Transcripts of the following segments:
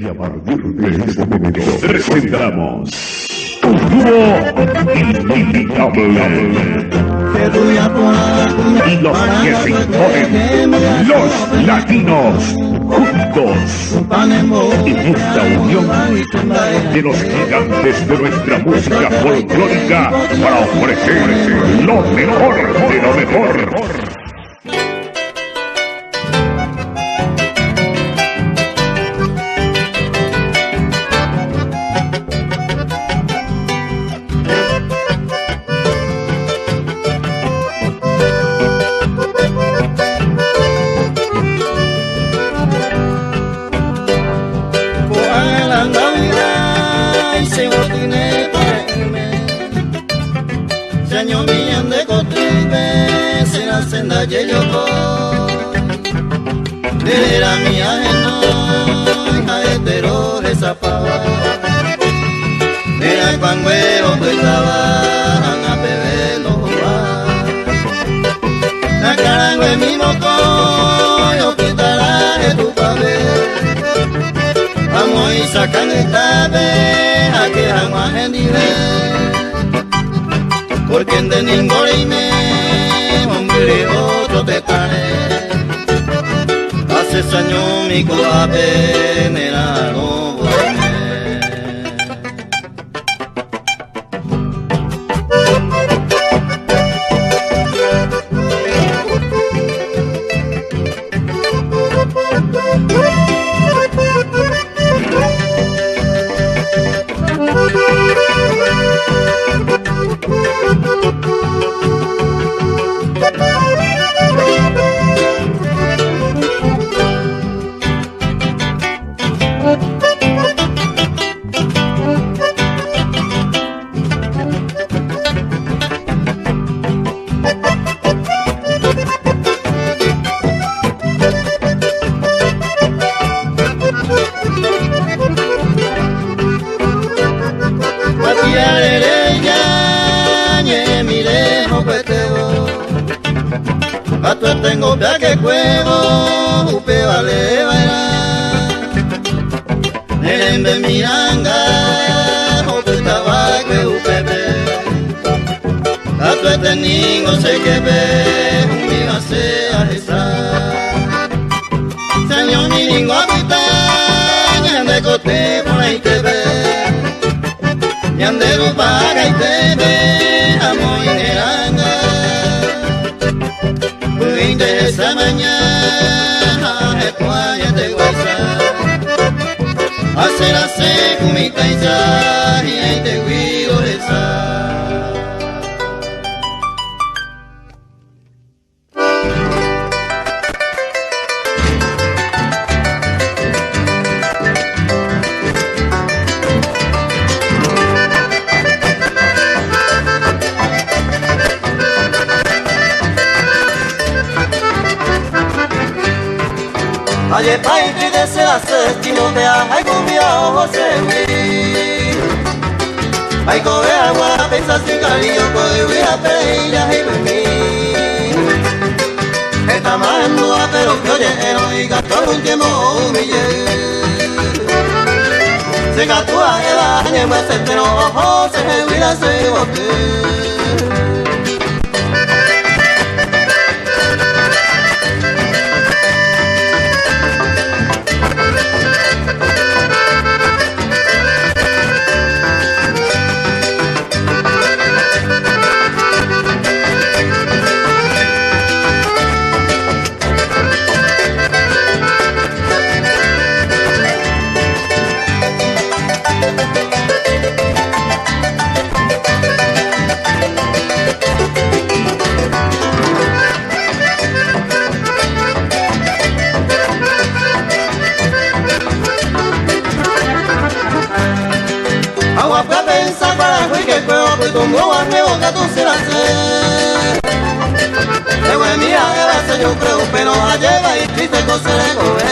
y a partir de este momento presentamos un dúo inevitable. Y los que se imponen, los latinos, juntos, en esta unión de los gigantes de nuestra música folclórica para ofrecer lo mejor de lo mejor. Senda yeyoko era mi ajeno jaetero resapaba era cuanguero estaba a bebelo la carangüe mi moco yo quitará de tu papel vamos y sacan esta vez a que jamás en porque en de ningún otro te trae hace años mi coape nera no vuelve. Tengo vea que juego, upe vale baila, nembe miranga, upe tabaque upepe, ato este ningo se que ve, undiga se ajesa, señor mi ningo habita, ñande cote por ahí te ve, ñande rupaga y te ve, amo y neranga. De esa mañana después de WhatsApp hacer la secumita y ya y ahí te cuido esa. Aye paiti de se la sestino vea ay cumbia ojo se vi ay cobe agua pensa sin cariño cobe huira peilla y bebí esta mandua pero que oye heroica todo un tiempo humillé se catúa el año más entero ojo se huira se bote. Yo creo, pero a lleva y triste cosa de comer.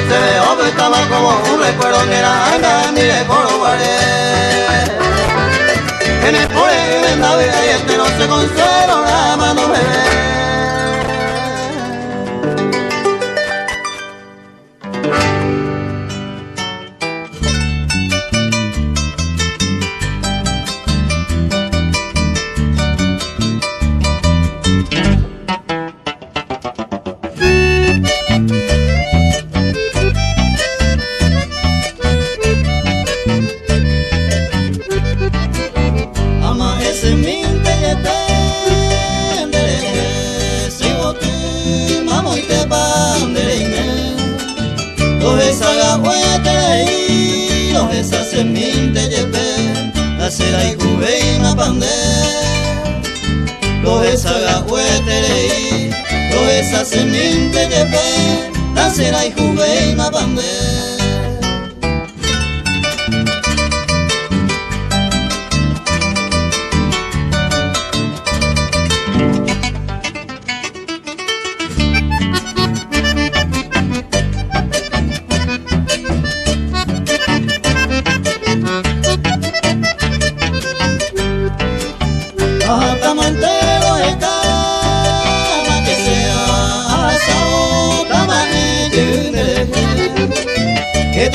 Se ve hombre, estaba como un recuerdo que era anga, mire por los bares. En el poder, en la vida y este no se consuela, la mano me ve. seminte yepe, nasera y juve y mapande. Lo esa gahueterei, lo esa seminte yepe, nasera y juve y mapande.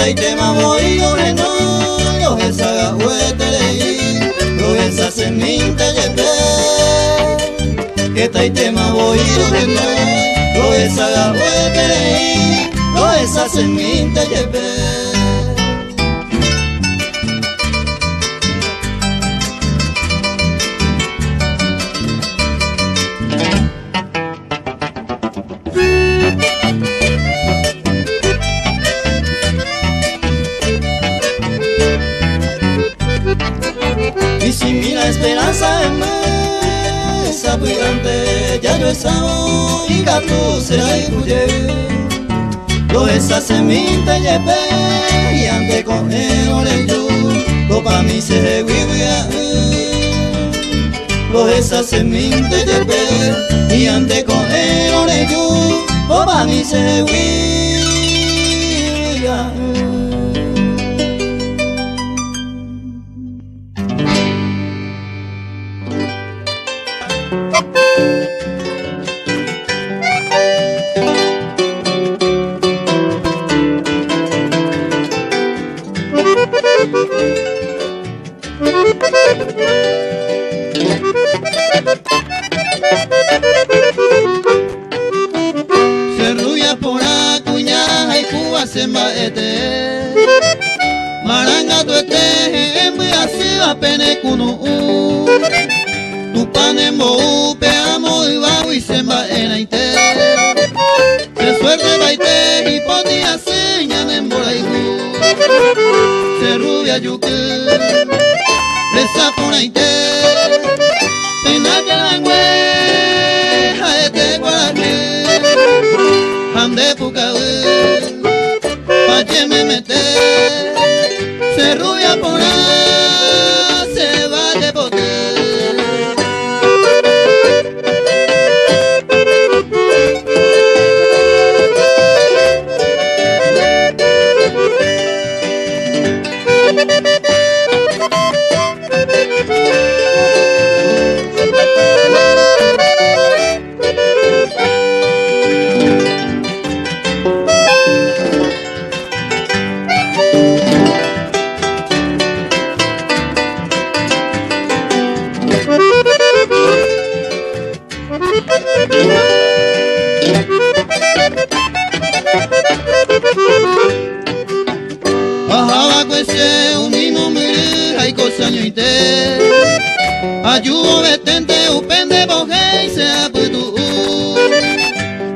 Y tema voy yo no esa gahueterei, yo esa seminte yepe. Que y tema voy yo no esa gahueterei, yo esa seminte yepe. Y si mira esperanza en mesa brillante, ya yo estaba y gato será y huye. Lo esa seminte yepe, y ante con el oreyo, lo pa' mí se vivía. Lo esa seminte yepe, y ante con el oreyo, lo pa' mí se vivía. Se rubia por acuña y Cuba se embaete. Maranga tu este en mi así a pene cuno. Tu pane mo peamo y bajo y se embaete. Se suerte baite y podía señan en boraigu. Se rubia yuque, esa ponaite. Ande pucawe, pache me mete, se rubia por ahí, se va de bote. Bajaba cuese un mismo mire hay cosa ñoite. Ayudo betente upende boje y se aputu.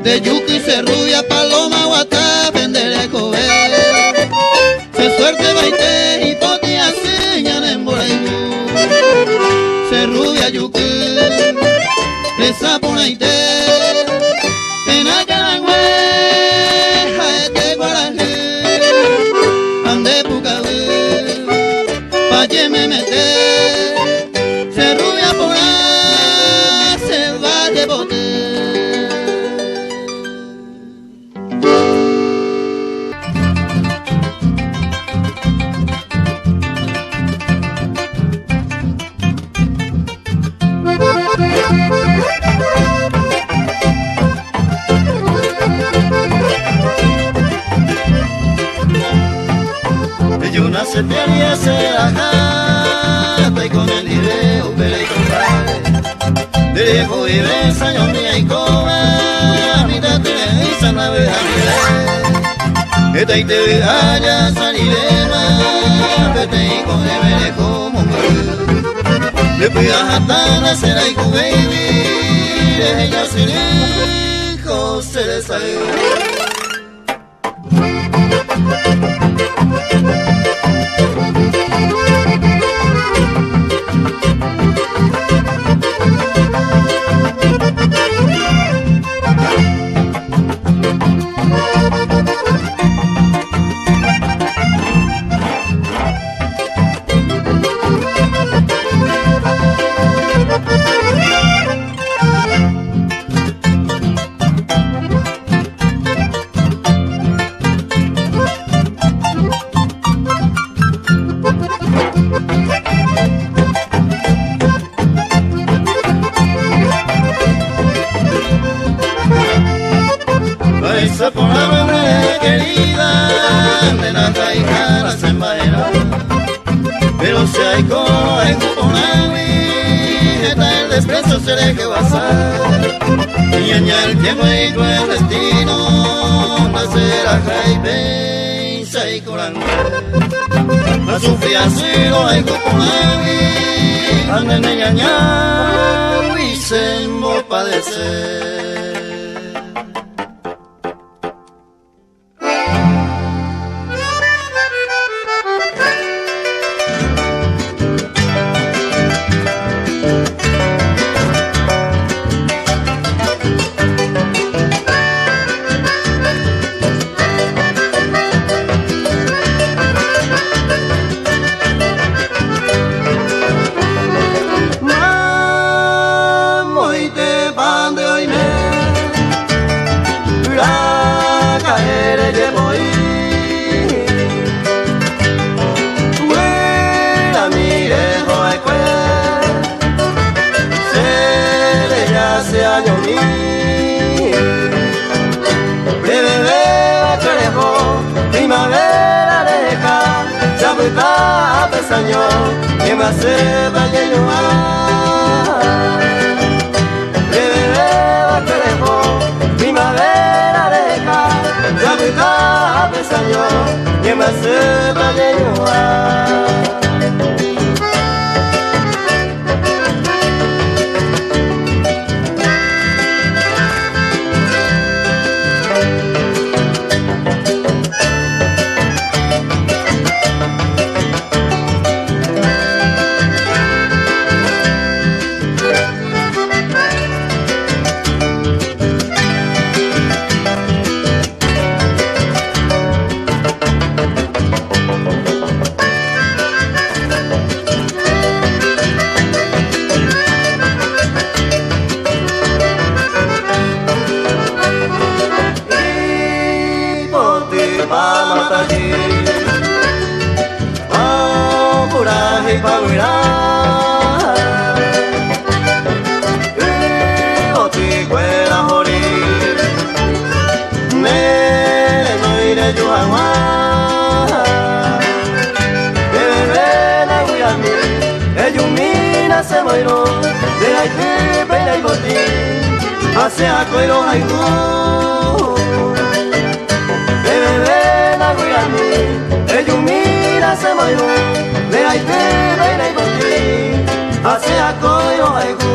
De yuki se rubia paloma guata vendere cobe. Se suerte baite y potia señan en boraigu. Se rubia yuki, esa ponaite. Pache me mete, se rubia por ahí, se va de bote. Yo nací y se acá, estoy con el ideo, pero y con de viejo y besa, yo me y come, a mi tata y esa nave a mi esta y te ve allá, salirema, vete y con el me como mujer. Le fui a jatar a ser ahí con baby, de ella se dijo, se le salió. seré que vas a y añar el tiempo y con el destino nacerá Jaime y se corán a sufrir así lo hay con él anden en ñaña y se me padecer. Que me hace daño primavera deja ya me da pesaño que me hace daño hace a coiro haiku bebe na guiami ellos mira se mayo de ahí te baila y boti hace a coiro haiku.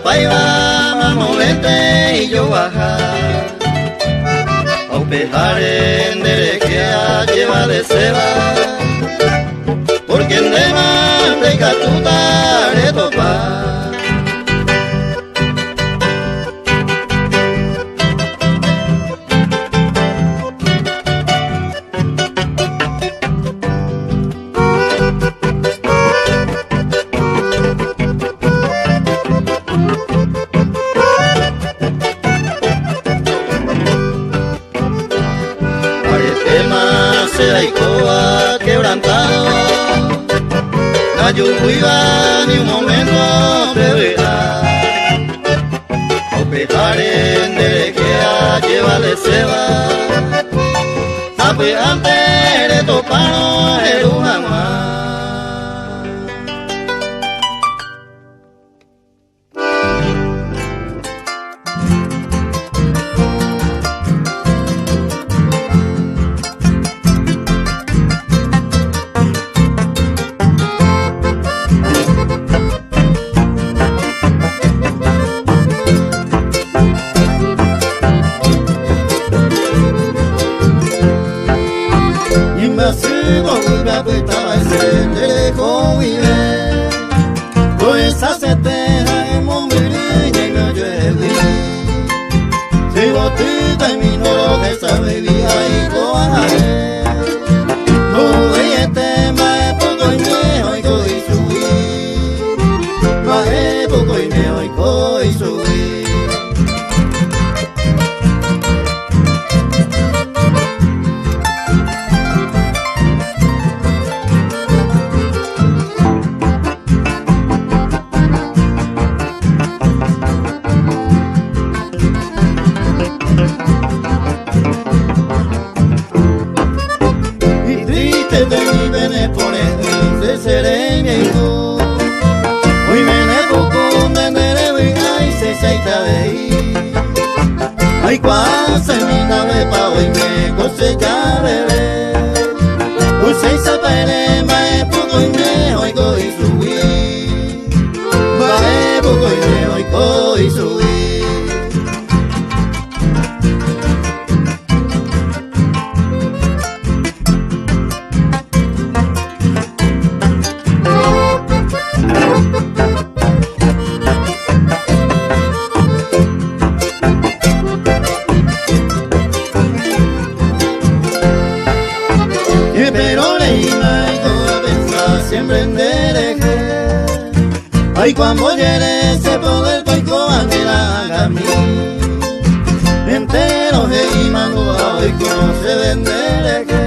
Paiva mamolete y yo bajar a pejar en derecha lleva de ceba porque en demás de catuta le topa. Yo iba ni un momento de verdad o pejar en derecha lleva de ceba sabe antes de toparnos el jamás. con una puesta a ser de joven. Pues hace teja en Montevideo y no llueve. Si vos te terminó de esa bebida y cobarde. No veía tema poco y me oigo y subí. Bajé poco y me oigo y subí. Ay, cuando se mi nave pa' hoy me cosecha bebé. Usted se pele, mae, poco y me oigo y subí. Mae, poco y me oigo y subí. Ay, cuando llegue se poder toico anela a mí. Entero de mango hoy como se vende que.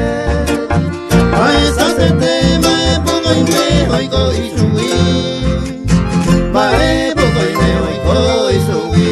A esa se tema poco y me oigo y subí. Bae poco y me oigo y subí.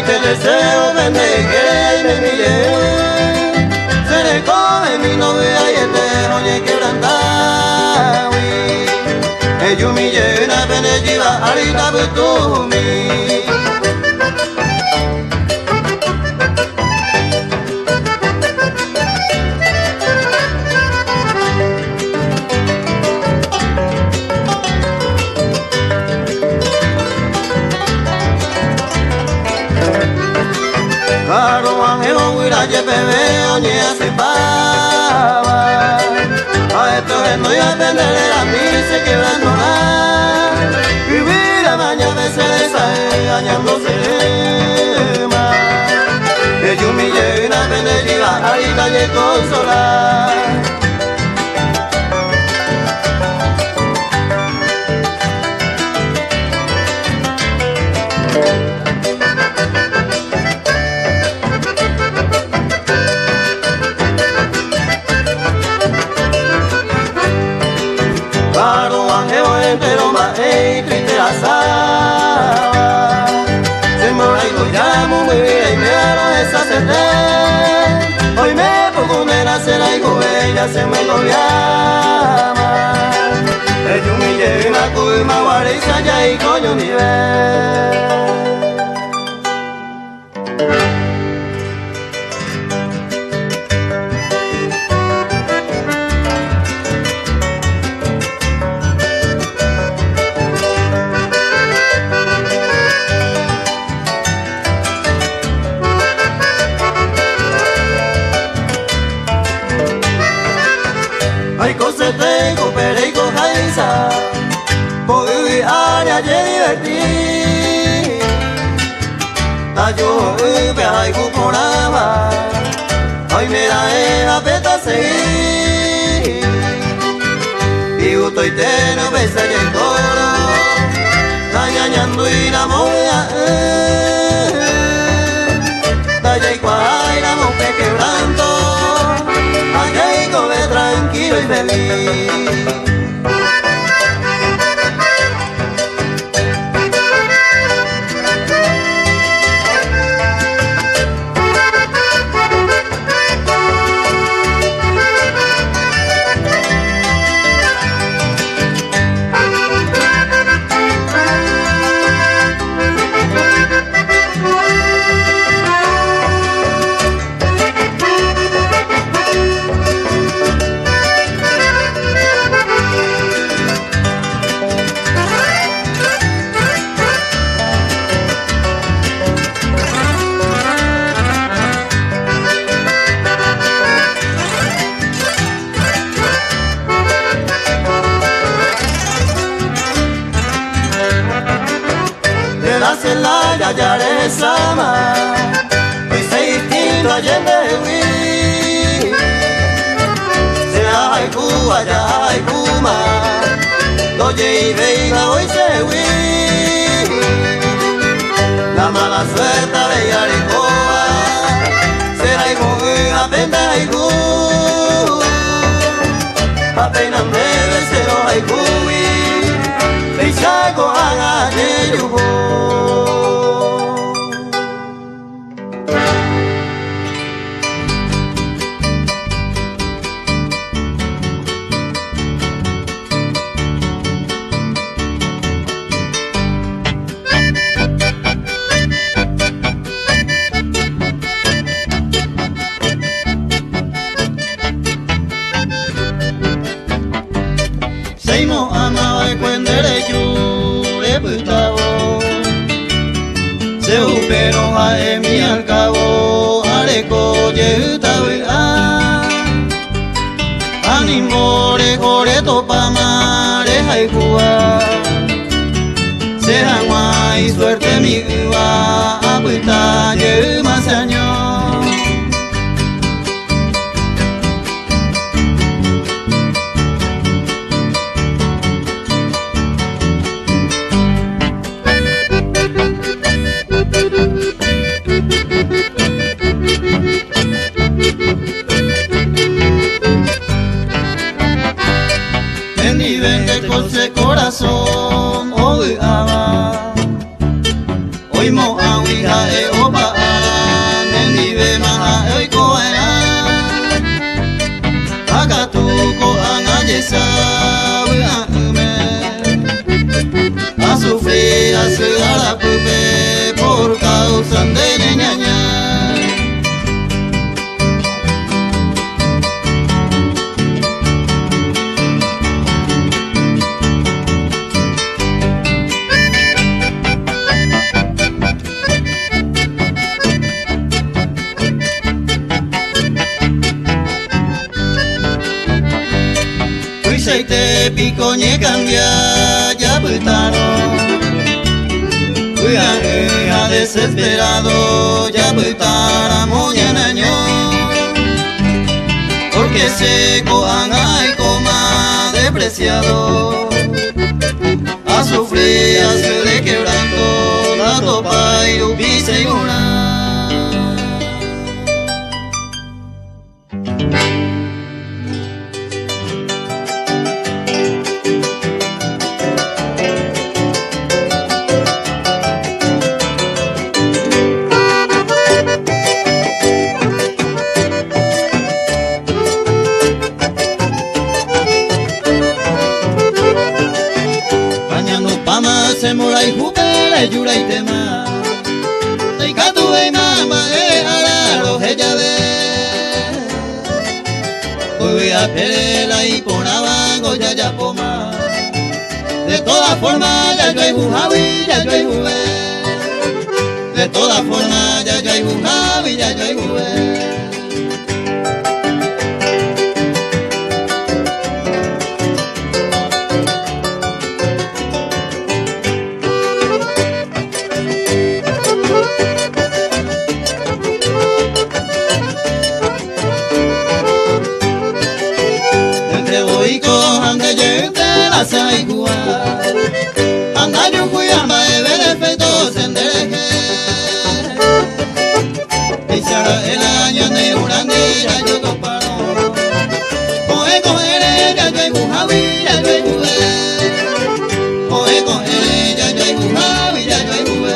Te deseo bendiga y me mire. Se le coge mi novia y este oye quebrantado. Ellos me llena bendiga ahorita tú mi. Ye bebé oña se pava. A esto no voy a aprender a mí se quebrando nada. Vivir a mañana se desae dañándose más. Ellos me llenan bendiga ahorita y consolar. Pero más triste la saba. Se me oigo ya muy bien y me aro deshaceré. Hoy me pongo nena se la digo ella se me lo llama. Ellos me lleven a Cuima, Guareza ya y coño nivel. Ay, cosas tengo, pero y cojaiza, por vivir área y divertir. Tayo, ay, cuporama, hoy me da a peta seguir. Y gusto y teno, besa y el coro, dañando y la moya, talla y cuay, la monte quebrando. Allá y come tranquilo y feliz. sama pues se distinto allende wi se haiku allá haiku ma doye y veiga hoy se wi la mala suerte de Yaricoa será hijo apenda haiku apenas breve se lo haiku wi sago haga de yugo Seimo amaba el cuendere yure putao se upero a emi al cabo areko yutawe a animore kore topa mare haikua se hangwa y suerte mi gua aputa ye más años con ese corazón hoy ama hoy mo awija e opa neni ve maha hoy koera akatuko angayesa ume a sufrir a sudar a pupe por causa de ñaña. Te pico ñe cambia ya putano Fui a desesperado ya putara mañana año Porque seco angay coma despreciado A sufrir a se de quebranto la topa y upise y una Semurai hupere yurai tema Teikatu e mama e araro heyabe Hoy a perela y ponaba goya ya poma De todas formas ya yo hay bujawi ya yo hay bube De todas formas ya yo hay bujawi ya yo hay bube Saigua anda yo kuyamba evere feito sendereje Isara el año de urande ya yo comparo Oe cohere ya yo hay bujawi ya yo hay bube Oe cohere ya yo hay bujawi ya yo hay bube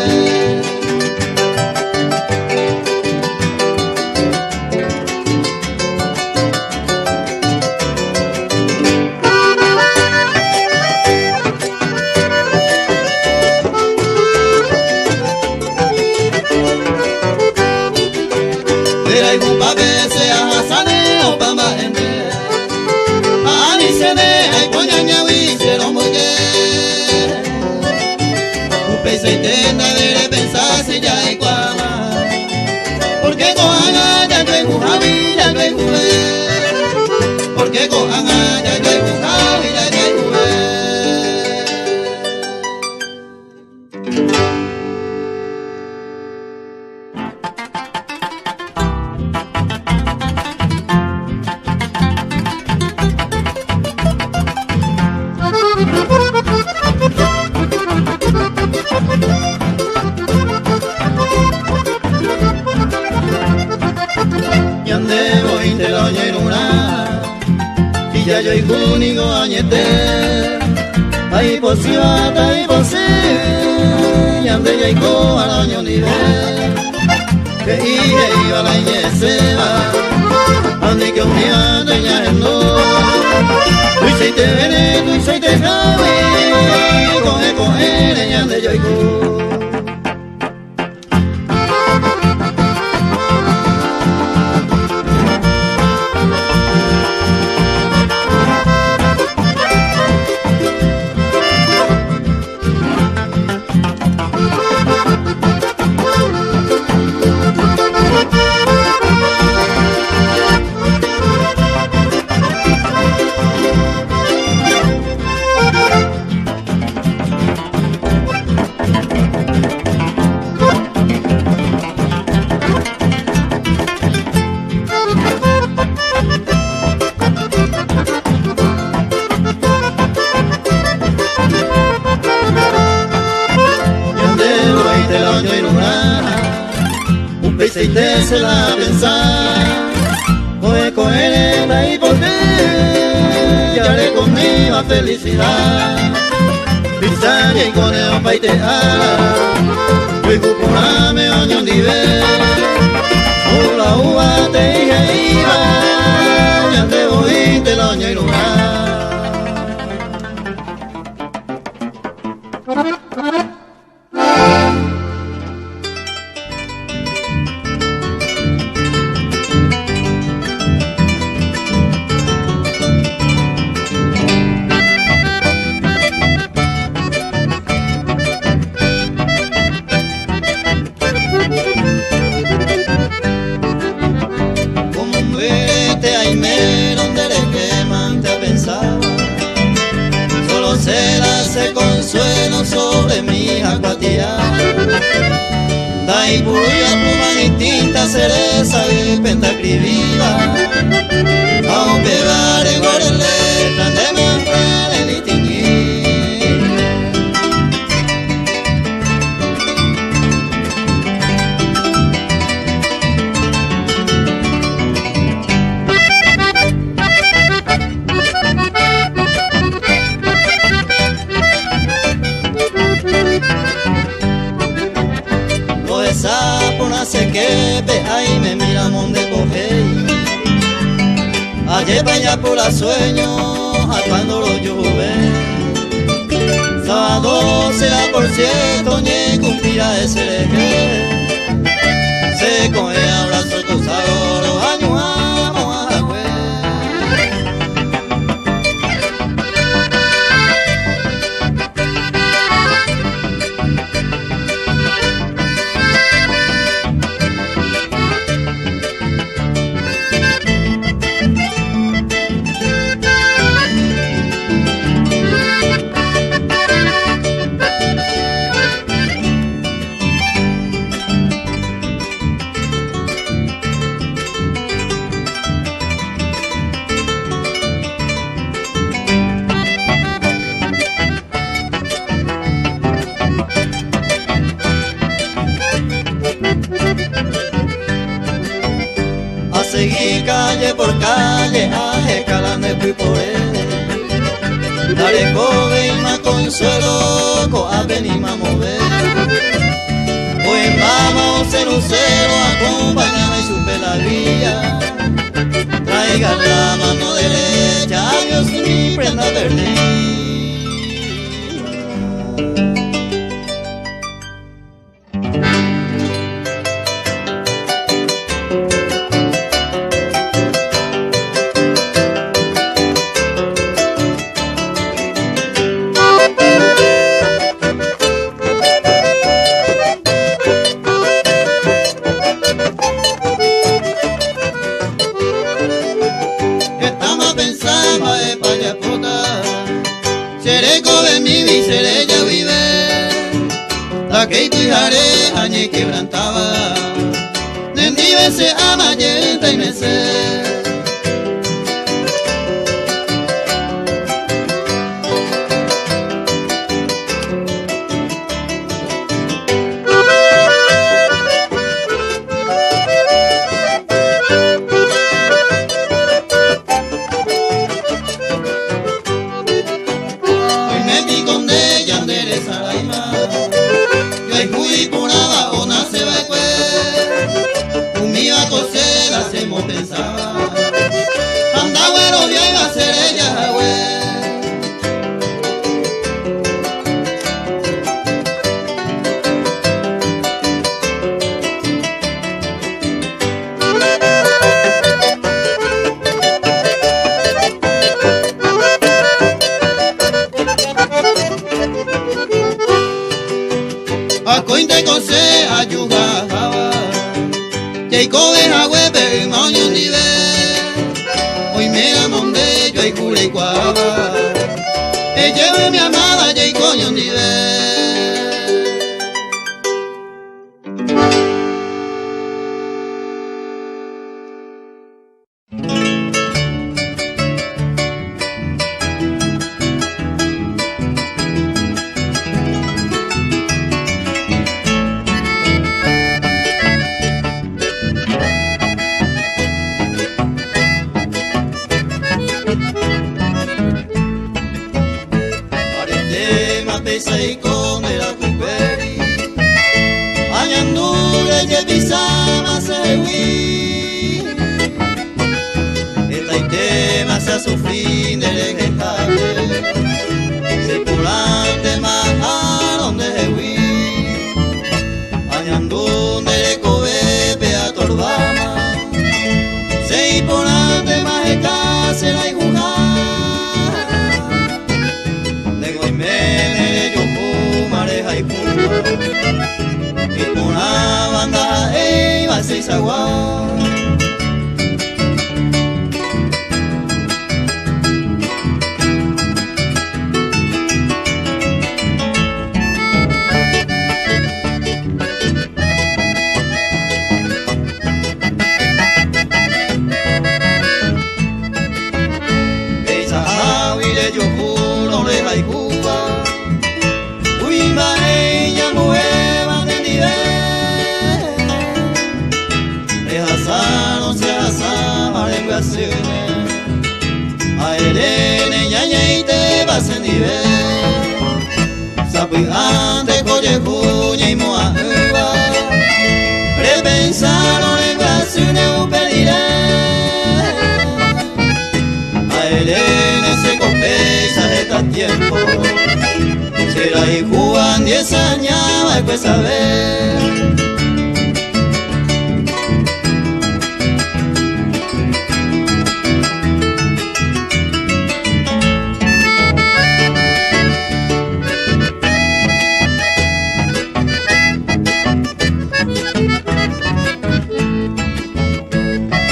ya yo y junigo añete ahí posiata y posi y ande ya y co al año nivel que iba la iñeseba ande que un día te ya no tú y te vene tú y te javi coge ya ande yo y co y te se la pensar coge la y por ti y haré conmigo felicidad pisar y con el paitear hoy cupurame oño nivel la uva te iba ya te voy te la oño y lugar. Consuelo sobre mi acuatía Dai puruya tu distinta cereza y pentacribiva aunque vare guarele grande mantra le distinguir hace que ve ahí me mira monde coge ayer vaya por la sueño a cuando lo llueve sábado será por cierto ni cumplirá ese leje se coge abrazo cruzado los años vamos a la web. Seguí calle por calle, escalando fui por él. Daré cobe y más consuelo, coa venimos a mover. Pues vamos el lucero, acompáñame y supe la vía. Traiga la mano derecha, Dios mi prenda verde. Que cuidaré añe quebrantaba de mi vez amayenta y me sé kose ayuga hawa Jaiko ve hawe be maño nive Hoy mira donde yo hay cura y guava lleve mi amada Jaiko nive Seiko de la cuiperi Añandure yebisama sewi Esta itema se sufrin de lejejale Circulante majaron de hewi Añandure de cobe beatorbama Seipolante majeka se la iguja Y por una banda iba seis aguas Esa aguile yo juro le hay Cuba ella mueva de nivel Rehazano se asama lenguacione A Elene ñañeite va se nivel Sapui ande coye cuña y moa uva Repensano lenguacione upediré A Elene se compensa esta tiempo Será y Juan 10 años hay que saber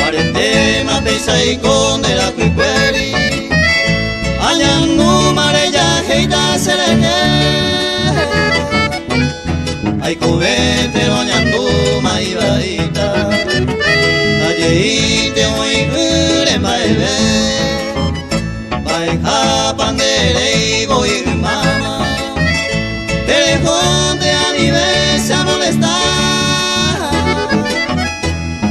Parete más pesa y con de la cuiperi Añangu mareya heita se le Ay cubete roñandu maibaita Ayeite muy gure maebe Baeja pandere y voy mama Telefonte a nivel se molestar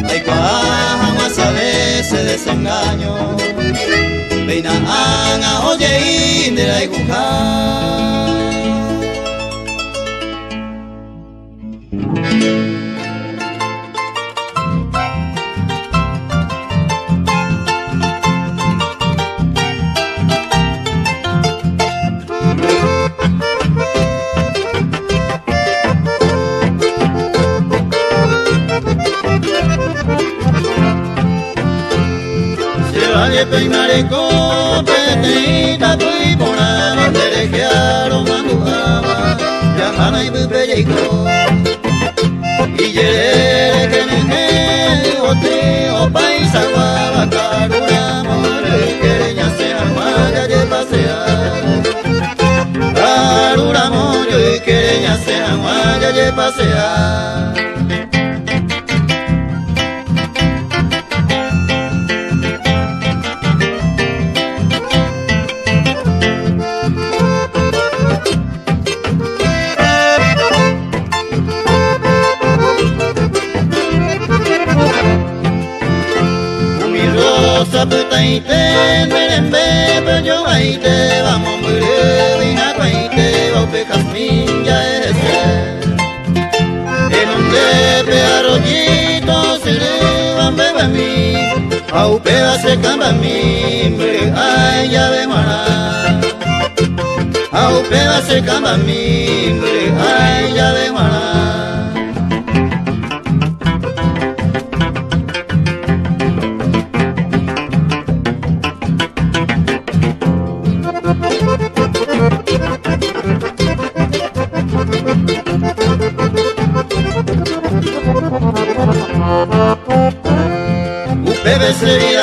Ay cuaja más a veces desengaño Veina anga oye de la iguja Pe mareko petita tui pona mandere kiaro manduama Yamana ibupe yeiko Iyere kenene ote opaisa guava Karura more quereña se armaya de pasear Karura more quereña se armaya de pasear Saputaite, merembe, pero aite, vamos mure, vina paite, vaupe jazmín ya ese. En un tepe arroyito se le van bebe a mí, vaupe va se camba a mí, mure, ay ya ve mara. Vaupe va se camba a mí, mure, ay ya ve mara.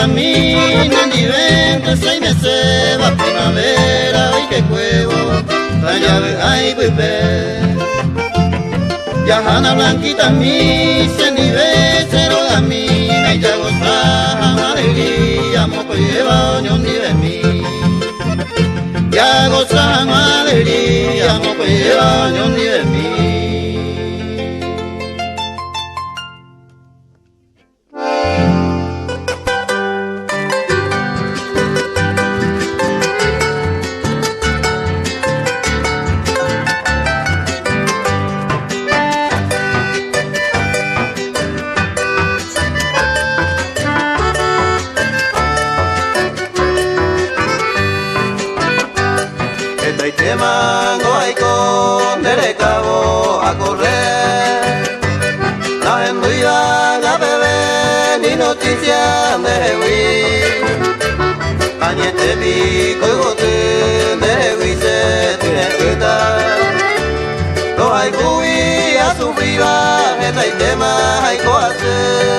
camina ni vente, 6 meses va primavera, ay que cuevo, vaya ay bebé. Ya Hanna Blanquita mi se ni ve, cero a mí, me ya goza alegría, moco lleva oño ni de mí. Ya goza alegría, moco lleva oño ni de mí. Mango hay con cabo a correr, la enduida a beber ni noticia de huir. Añete pico y botín de huir se tiene que dar. No hay cubi a su viva, esta y tema hay que hacer.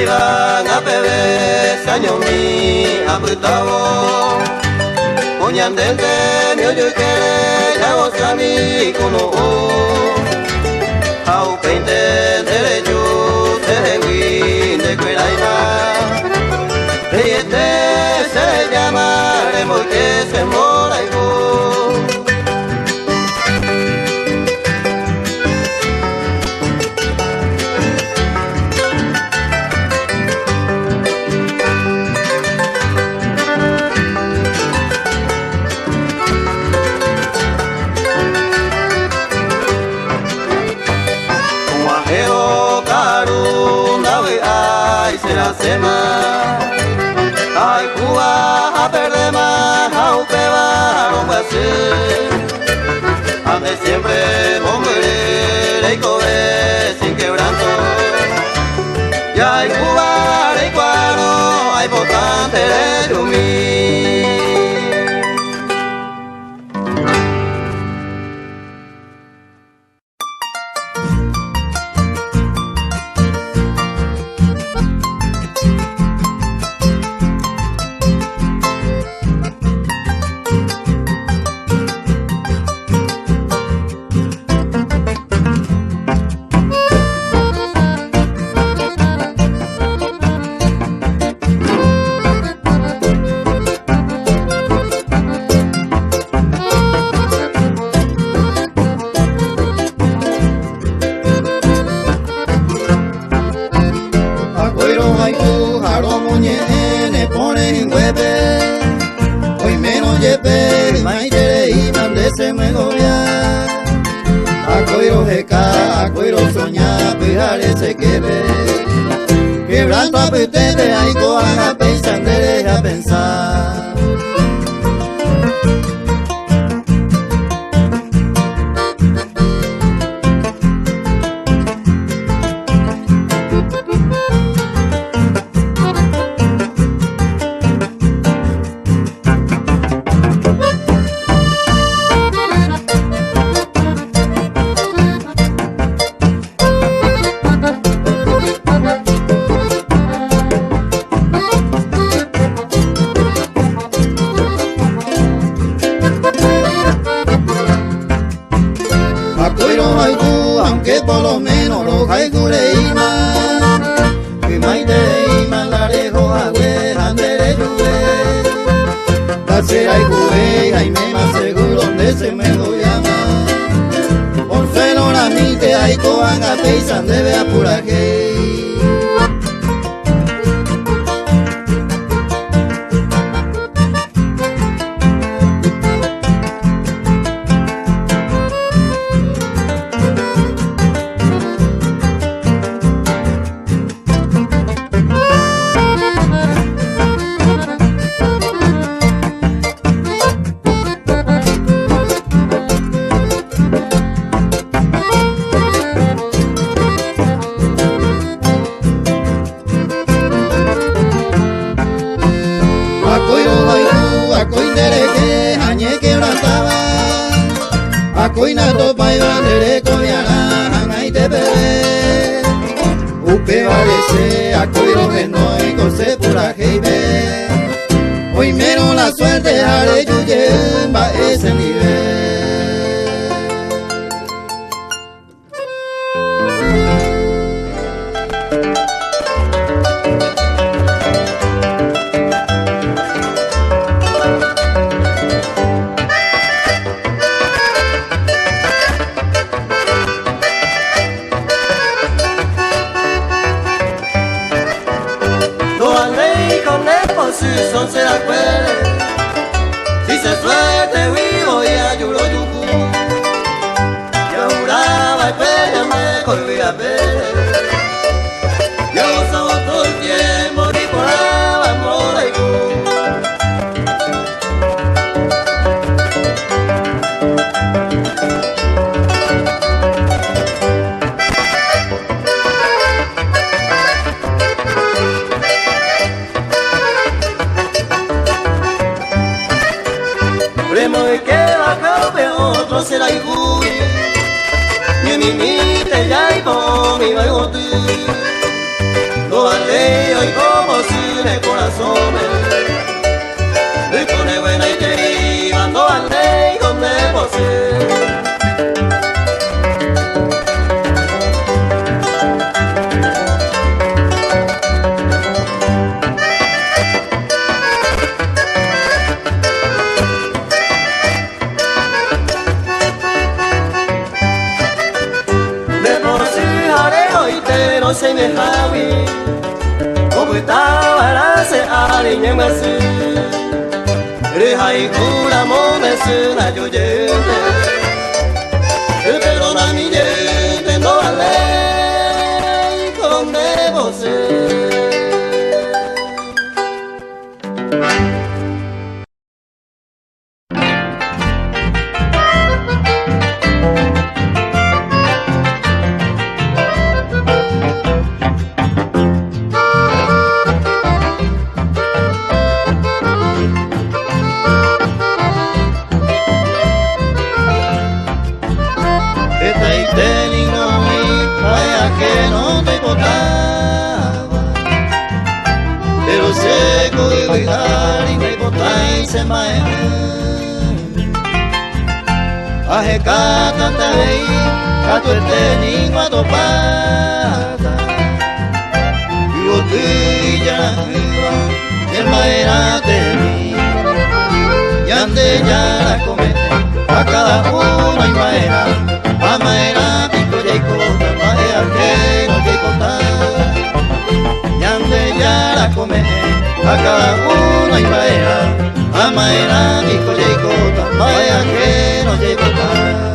Iban a beber, saño mi apretado. Oñandente, mi oyo y que ya goza mi cono. Au peinte, derecho, se win de cueraima. Riete se llama, remolque se mora y sema ay Cuba a perder más aunque va no va a ser ande siempre moriré y comer sin quebranto ya hay Cuba hay cuadro hay votante de mí. Se me gobia Acoiro jeca, acoiro soñar, pejare se quebe Quebrando a petete, ahí cojan a pensar, deja pensar. Aunque por lo menos los haikureima y maiteima la dejo a ver andere juve Tachera y juve y me más seguro donde se me lo llama por celo la mite hay coan a peisan debe apurar que cuiro de no y corse por la jeibe. Hoy menos la suerte haré yuye va ese nivel. Son se la cuele, si se suerte vivo y ayudo yuku, ya juraba y pele me colvía pele, ya usaba todo el tiempo ni por amor y será igual, ni mi mite ya y por mi bajo tú, lo aleo y como si de corazón me pone buena y te iba, no aleo con me posee. No se me javi, como estaba la se aliñe me su, reja y cura me su na yo yente, pero na mi yente no vale con me você. Pero seco de viajar y me botáis se mae. Ajecata te veí, cato este niño a topata. Yo te ya el maera de mí. Y ande ya la comete, a cada uno y maera. A maera pico y cota, maera que no te contar. Yande ya la come, a cada uno y maera, a maera, pico y cota, vaya que no te contar.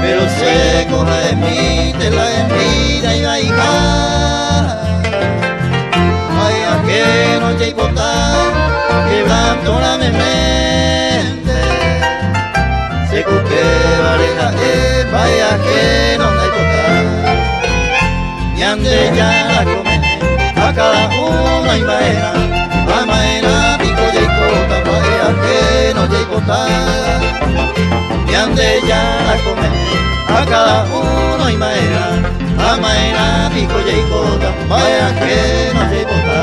Pero seco la emite la envidia y la hija. Vaya que no te importa, quebrando la mente. Seco que vareja vaya que no te importa. Y ande ya la come, a cada uno y maera, a maera pico y cota, vaya que no te importa. Y ande ya la come, a cada uno y maera, a maera, pico y cota, vaya que no te importa.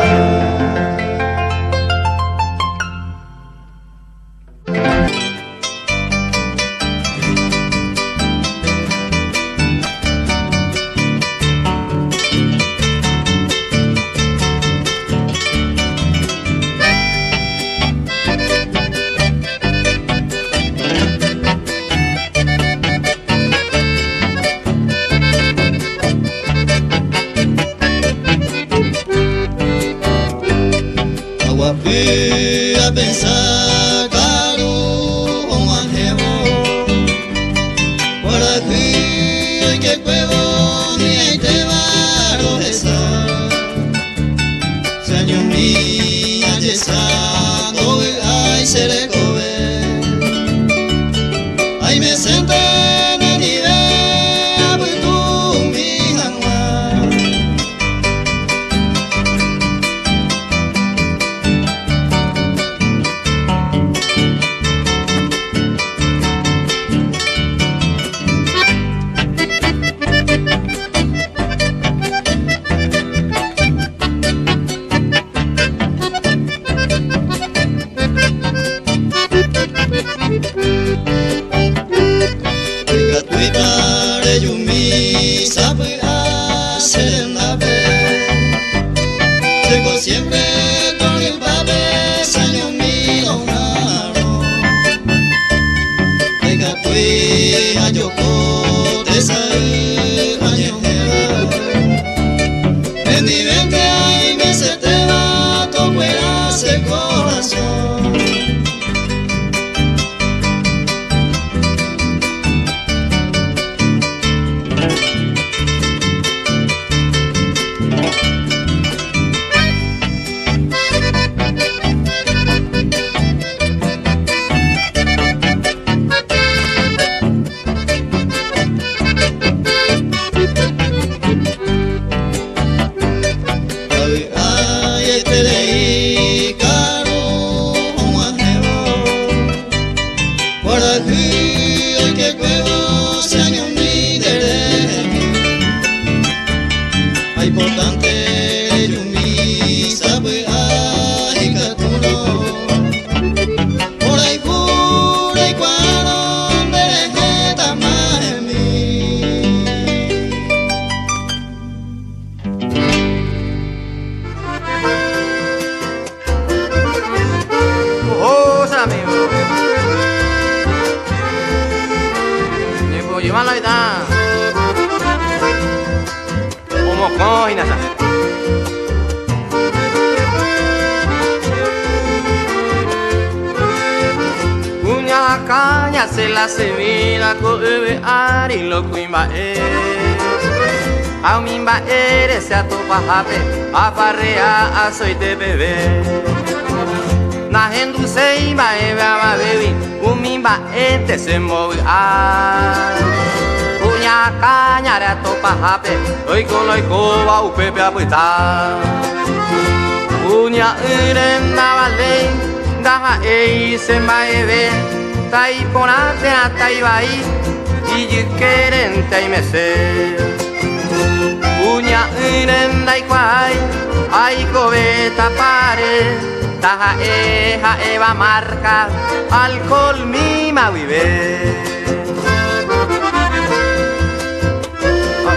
a pensar caro como ajeno por aquí que juego ni hay te va a rozar se año mi ayesa no hay se le cobe ay me senté siempre con el papel saño mi donaro de catui a yoko te sai año en mi mente hay meses te va toco el corazón importante yo mi sabe ay catuno por ahí cuando deje más en mí amigo ni puedo llevarlo ahí está como inasa punya caña se la semilla con eve ari lo cuimba a mimba eres se atopa jape a parrea a soy de bebé na hendu sei ba eve a baby mimba ente se movi a punya caña re atopa jape hoy con lo icoba u pepe apuesta punya iren na vale daha ei se maeve tai ponate na tai vai y quieren tai mese punya iren dai quai ai coveta pare daha eva marca alcohol mi ma vive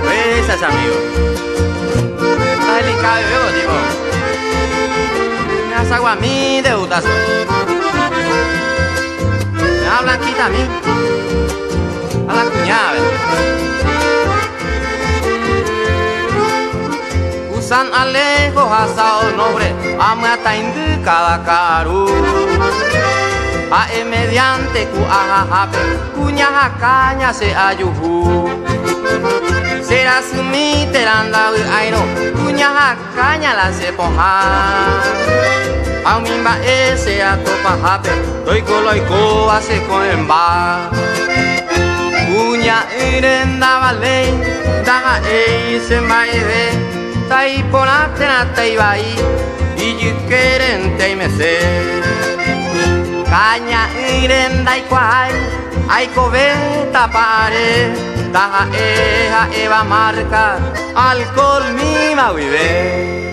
Besas amigo está delicado y luego digo me das agua a mí de utazo me da blanquita a mí a la cuñada usan alejo asao nobre ame hasta indicada caru a mediante ku ajajape cuña caña se ayuhu será sumi teranda aino punya caña la se ponja a mimba ese a topa jape doy coloi co hace con emba punya irenda vale da se maeve tai ponate na tai vai y quieren te mese caña irenda y quai ai coveta pare daha eva marca alcohol mi ma vive